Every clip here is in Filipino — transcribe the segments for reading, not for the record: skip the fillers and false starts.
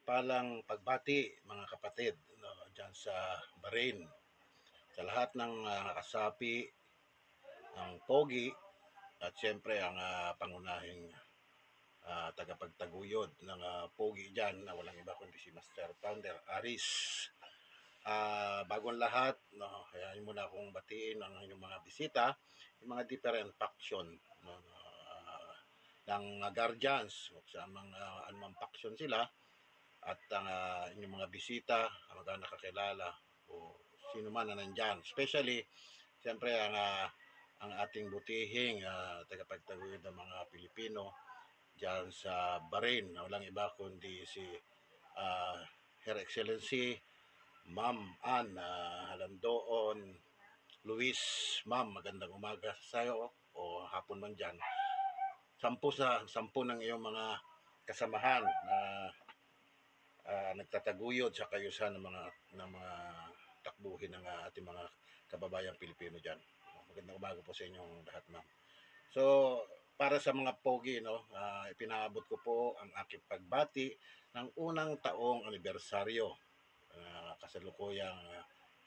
mapagpalang pagbati mga kapatid dyan sa Bahrain. Sa lahat ng kasapi, ng pogi, at siyempre ang pangunahing tagapagtaguyod ng pogi dyan na walang iba kundi si Master Founder Aris. Bagong lahat, kaya muna akong batiin ang inyong mga bisita, yung mga different faction ng guardians, sa mga anumang faction sila, at ang inyong mga bisita, mga nakakilala o sino man na nandyan. Especially, siyempre ang ating butihing tagapagtaguyod ng mga Pilipino dyan sa Bahrain, na walang iba kundi si Her Excellency Ma'am Ann Halandoon Luis. Ma'am, magandang umaga sa iyo o hapon man dyan. Sampu ng iyong mga kasamahan na nagtataguyod sa kayusan ng mga takbuhin ng ating mga kababayang Pilipino diyan. Magandang umaga po sa inyong lahat, ma'am. So, para sa mga pogi, ipinaabot ko po ang aking pagbati ng unang taong anibersaryo kasalukuyang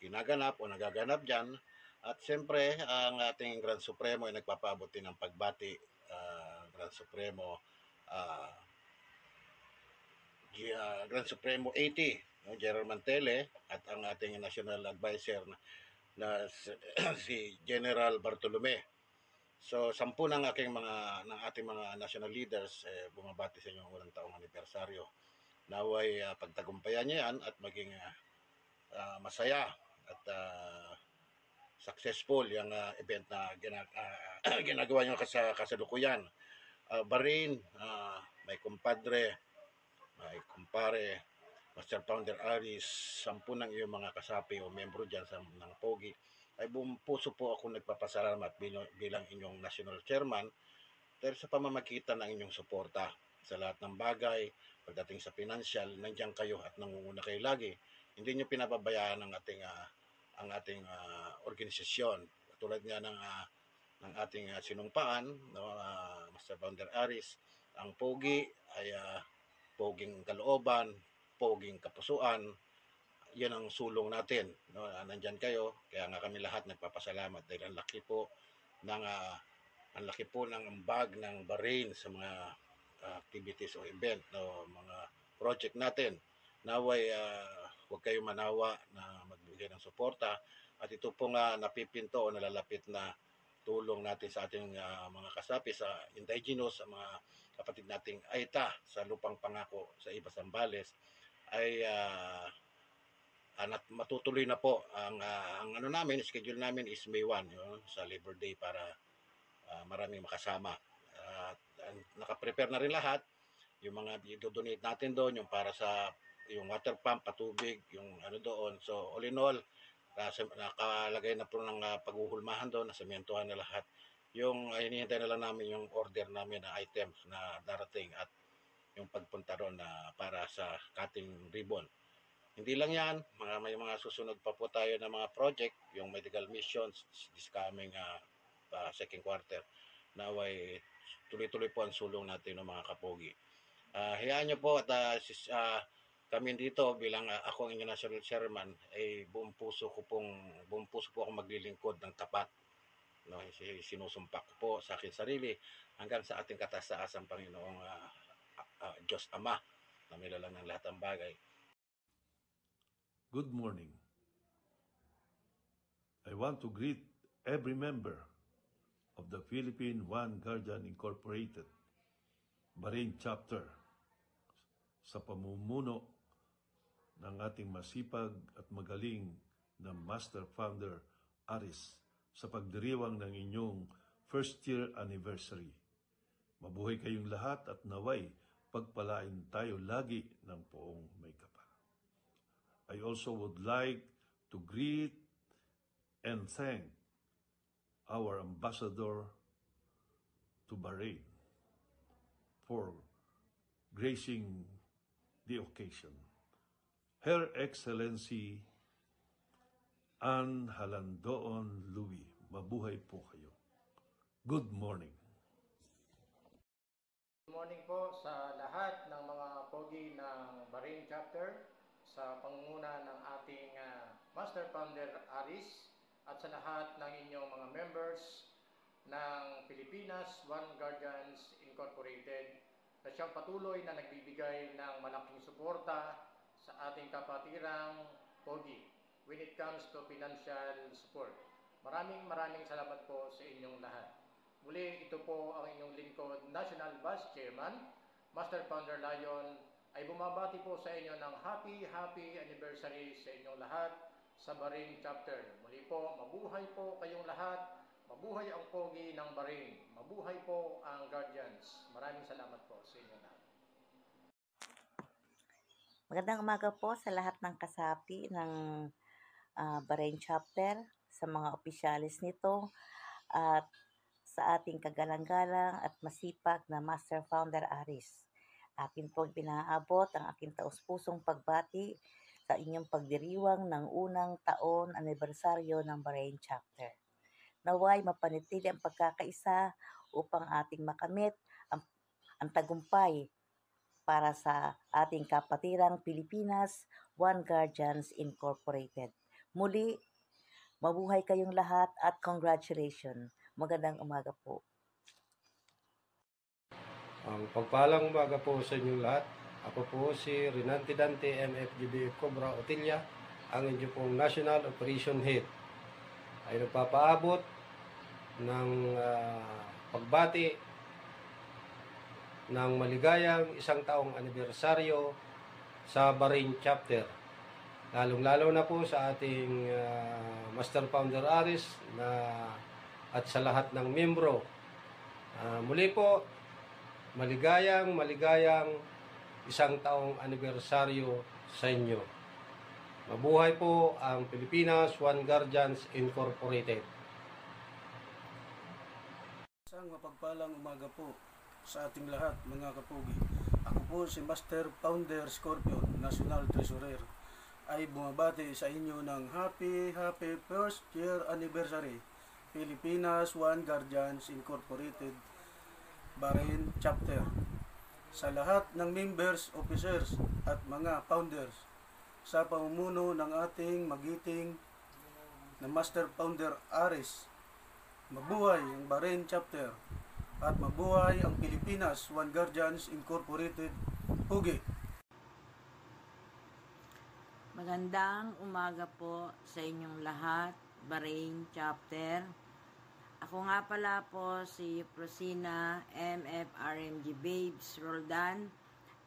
ginaganap o nagaganap diyan. At siyempre, ang ating Grand Supremo ay nagpapaabot din ng pagbati, Grand Supremo Grand Supremo 80, General Mantele, at ang ating National Advisor na si General Bartolome. So, 10 ng ating mga national leaders bumabati sa inyong unang taong anibersaryo. Naway pagtagumpayan niya yan at maging masaya at successful yung event na ginagawa niyo sa kasalukuyan. Bahrain, may kumpadre, may kumpare, Master Founder Aris, 10 ng iyong mga kasapi o membro dyan ng Pogi, ay buong puso po ako nagpapasalamat bilang inyong national chairman dahil sa pamamagitan ng inyong suporta sa lahat ng bagay. Pagdating sa financial, nandiyan kayo at nangunguna kayo lagi. Hindi nyo pinababayaan ang ating organisasyon. Tulad nga ng ating sinumpaan, Master Founder Aris, ang Pogi ay poging kalooban, poging kapusuan. Yan ang sulong natin. Nandyan kayo, kaya nga kami lahat nagpapasalamat dahil ang laki po ng ambag ng Bahrain sa mga activities o event, mga project natin. Naway huwag kayong manawa na magbigay ng suporta, at ito po nga napipinto o nalalapit na tulong natin sa ating mga kasapi sa indigenous, sa mga kapatid nating Aita sa Lupang Pangako sa Iba Zambales, ay matutuloy na po ang namin, schedule namin is May 1 sa Labor Day para maraming makasama. Nakaprepare na rin lahat yung mga i-donate natin doon, yung para sa yung water pump, patubig, yung doon. So all in all, nakalagay na po ng paghuhulmahan doon, nasementohan na lahat. Yung hinihintay na lang namin yung order namin na items na darating at yung pagpunta doon para sa cutting ribbon. Hindi lang yan, may mga susunod pa po tayo na mga project, yung medical missions this coming second quarter. Naway tuloy-tuloy po ang sulong natin ng mga kapogi. Hayaan nyo po at kami dito bilang ako ang inyong national chairman ay buong puso po ako maglilingkod ng tapat. Sinusumpak ko po sa aking sarili hanggang sa ating kataas-taasang Panginoong Diyos Ama na may lalang ng lahat ng bagay. Good morning. I want to greet every member of the Philippine One Guardian Incorporated Bahrain Chapter sa pamumuno ng ating masipag at magaling na Master Founder Aris sa pagdiriwang ng inyong first year anniversary. Mabuhay kayong lahat at naway pagpalain tayo lagi ng poong may kapal. I also would like to greet and thank our ambassador to Bahrain for gracing the occasion. Her Excellency Ann Halandoon Luis, mabuhay po kayo. Good morning. Good morning po sa lahat ng mga Pogi ng Bahrain Chapter sa pangunguna ng ating Master Founder Aris at sa lahat ng inyong mga members ng Pilipinas One Guardians Incorporated na siyang patuloy na nagbibigay ng malaking suporta sa ating kapatirang Pogi when it comes to financial support. Maraming salamat po sa inyong lahat. Muli, ito po ang inyong lingkod, National Vice Chairman, Master Founder Lion, ay bumabati po sa inyo ng happy anniversary sa inyong lahat sa Bahrain Chapter. Muli po, mabuhay po kayong lahat, mabuhay ang Pogi ng Bahrain, mabuhay po ang Guardians. Maraming salamat po sa inyo lahat. Magandang umaga po sa lahat ng kasapi ng Bahrain Chapter, sa mga opisyalis nito, at sa ating kagalang-galang at masipag na Master Founder Aris. Akin po pinaabot ang aking taus-pusong pagbati sa inyong pagdiriwang ng unang taon anibersaryo ng Bahrain Chapter. Naway mapanatili ang pagkakaisa upang ating makamit ang tagumpay para sa ating kapatirang Pilipinas One Guardians Incorporated. Muli, mabuhay kayong lahat at congratulations. Magandang umaga po. Ang pagpalang umaga po sa inyong lahat. Ako po si Renante Dante, MFGB Cobra Otilla, ang inyong pong National Operation Head. Ay nagpapaabot ng pagbati ng maligayang isang taong anibersaryo sa Bahrain Chapter. Lalong-lalo na po sa ating Master Founder Aris at sa lahat ng membro. Muli po, maligayang isang taong anibersaryo sa inyo. Mabuhay po ang Pilipinas One Guardians Incorporated. Isang mapagpalang umaga po sa ating lahat, mga kapugi. Ako po si Master Founder Scorpion, National Treasurer, ay bumabati sa inyo ng happy first year anniversary Pilipinas One Guardians Incorporated Bahrain Chapter. Sa lahat ng members, officers at mga founders, sa pamumuno ng ating magiting na Master Founder Aris, mabuhay ang Bahrain Chapter at mabuhay ang Pilipinas One Guardians Incorporated. Pugi! Magandang umaga po sa inyong lahat, Bahrain Chapter. Ako nga pala po si Prosina MFRMG Babes Roldan,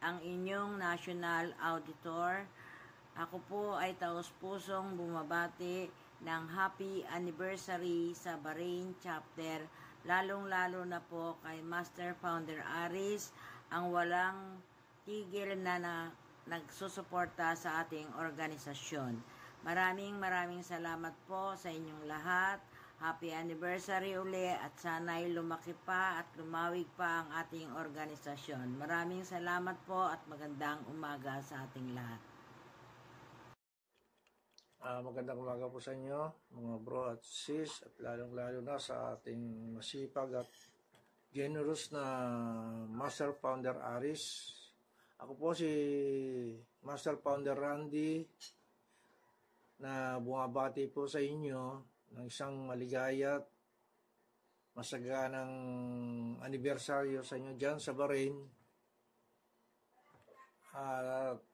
ang inyong National Auditor. Ako po ay taus-pusong bumabati ng happy anniversary sa Bahrain Chapter, lalong-lalo na po kay Master Founder Aris, ang walang tigil na nagsusuporta sa ating organisasyon. Maraming salamat po sa inyong lahat. Happy anniversary uli at sana'y lumaki pa at lumawig pa ang ating organisasyon. Maraming salamat po at magandang umaga sa ating lahat. Magandang umaga po sa inyo, mga bro at sis, at lalong-lalo na sa ating masipag at generous na Master Founder Aris. Ako po si Master Founder Randy na bumabati po sa inyo ng isang maligaya at masaganang anibersaryo sa inyo dyan sa Bahrain.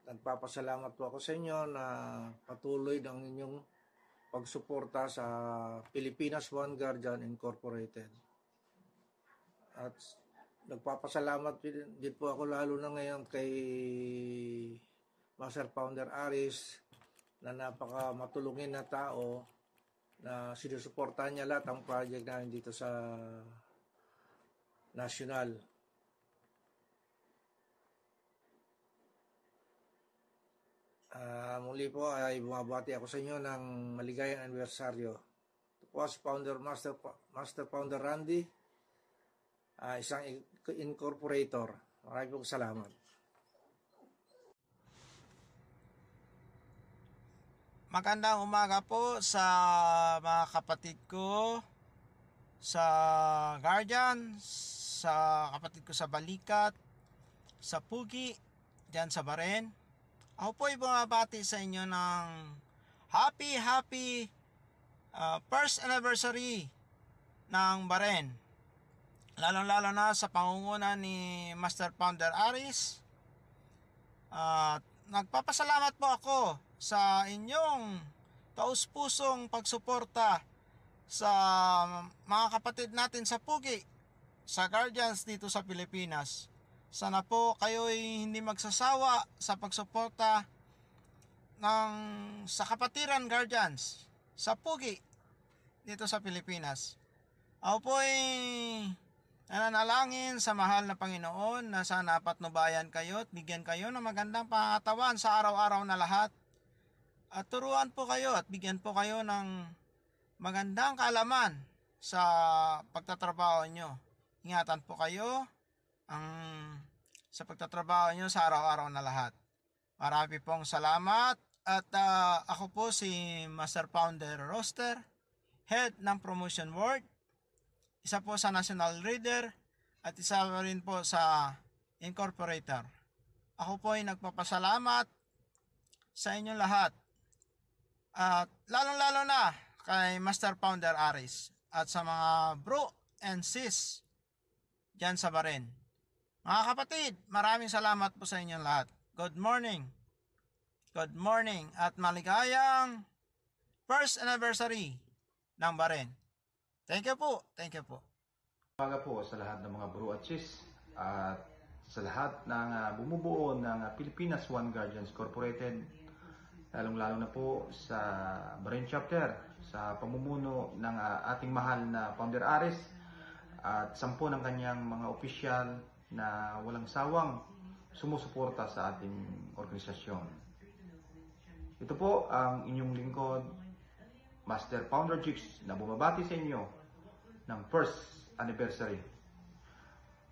Nagpapasalamat po ako sa inyo na patuloy ng inyong pagsuporta sa Pilipinas One Guardian Incorporated. At nagpapasalamat din po ako lalo na ngayon kay Master Founder Aris na napaka matulungin na tao na sinusuportahan niya lahat ang project namin dito sa National. Muli po ay bumabati ako sa inyo ng maligayang anibersaryo. Ito po si Master Founder Randy, isang incorporator. Maraming pong salamat. Magandang umaga po sa mga kapatid ko sa Guardian, sa kapatid ko sa Balikat, sa Pugi, dyan sa Bahrain. Ako po ay bumabati sa inyo ng happy first anniversary ng Bahrain. Lalong-lalo na sa pangunguna ni Master Founder Aris. Nagpapasalamat po ako sa inyong taus-pusong pagsuporta sa mga kapatid natin sa Pugi, sa Guardians dito sa Pilipinas. Sana po kayo'y hindi magsasawa sa pagsuporta sa kapatiran Guardians sa Pugi dito sa Pilipinas. Ako po ay nananalangin sa mahal na Panginoon na sana patnubayan kayo at bigyan kayo ng magandang pangatawan sa araw-araw na lahat. At turuan po kayo at bigyan po kayo ng magandang kaalaman sa pagtatrabaho nyo. Ingatan po kayo sa pagtatrabaho nyo sa araw-araw na lahat. Marami pong salamat at ako po si Master Founder Roster, Head ng Promotion Board, isa po sa National Reader at isa rin po sa Incorporator. Ako po ay nagpapasalamat sa inyong lahat at lalong-lalo na kay Master Founder Aris at sa mga bro and sis dyan sa Bahrain. Mga kapatid, maraming salamat po sa inyong lahat. Good morning at maligayang first anniversary ng Bahrain. Thank you po. Umaga po sa lahat ng mga bro at sis at sa lahat ng bumubuo ng Pilipinas One Guardians Incorporated, lalong-lalo na po sa Bahrain chapter sa pamumuno ng ating mahal na Founder Aris at 10 ng kanyang mga opisyal na walang sawang sumusuporta sa ating organisasyon. Ito po ang inyong lingkod, Master Founder Jigs, na bumabati sa inyo ng first anniversary.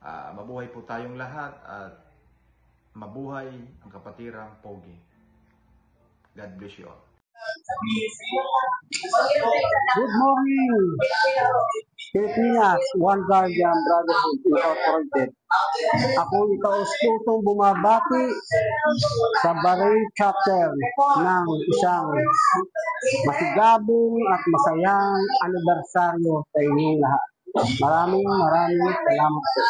Mabuhay po tayong lahat at mabuhay ang kapatirang Pogi. God bless you all. Good morning, Pilipinas One Guardian Brotherhood Incorporated. Ako itaus-pusong bumabati sa Bahrain chapter ng isang masigabong at masayang anibersaryo sa inyong lahat. Maraming salamat po.